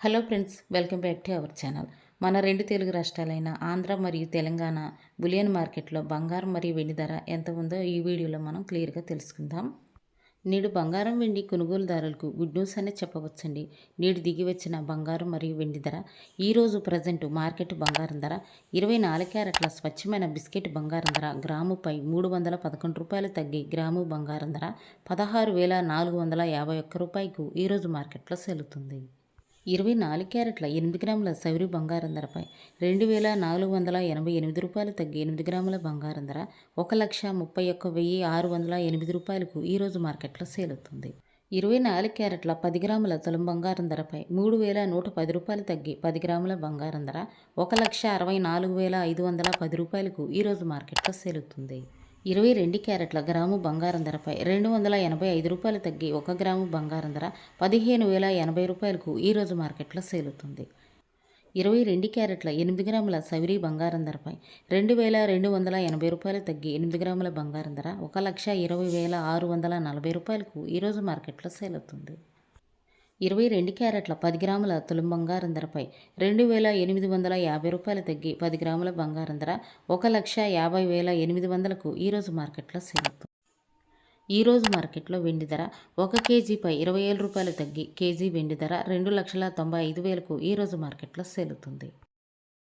Hello friends, welcome back to our channel. మన రెండు తెలుగు రాష్ట్రాలైన ఆంధ్ర మరియు తెలంగాణ బులియన్ మార్కెట్లో బంగారం మరియు వెండి ధర ఎంత ఉందో ఈ వీడియోలో మనం క్లియర్గా తెలుసుకుందాం. నేడు బంగారం వెండి కొనుగోలుదారులకు గుడ్ న్యూస్ అనే చెప్పవచ్చండి. నేడు దిగి వచ్చిన బంగారం మరియు వెండి ధర ఈరోజు ప్రజెంట్ మార్కెట్ బంగారం ధర 24 క్యారెట్ల స్వచ్ఛమైన బిస్కెట్ బంగారం ధర గ్రాముపై 311 రూపాయలు తగ్గి గ్రాము బంగారం ధర 16,451 రూపాయలకు ఈరోజు మార్కెట్లో సెల్లుతుంది. 24 క్యారెట్ల 8 గ్రాముల సౌరి బంగారం ధరపై 2,488 రూపాయలు తగ్గి 8 గ్రాముల బంగారం ధర 1,31,608 రూపాయలకు ఈరోజు మార్కెట్లో సేల్ అవుతుంది. 24 క్యారెట్ల 10 గ్రాముల తులం బంగారం ధరపై 3,110 రూపాయలు తగ్గి 10 గ్రాముల బంగారం ధర 1,64,510 రూపాయలకు ఈరోజు మార్కెట్లో సేల్ అవుతుంది. 22 క్యారెట్ల గ్రాము బంగారం ధరపై 285 రూపాయలు తగ్గి 1 గ్రాము బంగారం ధర 15,080 రూపాయలకు ఈరోజు మార్కెట్లో సేల్ అవుతుంది. 22 క్యారెట్ల 8 గ్రాముల సౌరి బంగారం ధరపై 2,280 రూపాయలు తగ్గి 8 గ్రాముల బంగారం ధర 1,20,640 రూపాయలకు ఈరోజు మార్కెట్లో సేల్ అవుతుంది. 22 క్యారెట్ల 10 గ్రాముల తులం బంగారం ధరపై 2,850 రూపాయలు తగ్గి 10 గ్రాముల బంగారం ధర 1,50,800కు ఈరోజు మార్కెట్లో సేల్ అవుతుంది. ఈరోజు మార్కెట్లో వెండి ధర 1 కేజీపై 27 రూపాయలు తగ్గి కేజీ వెండి ధర 2,95,000కు ఈరోజు మార్కెట్లో సేల్ అవుతుంది.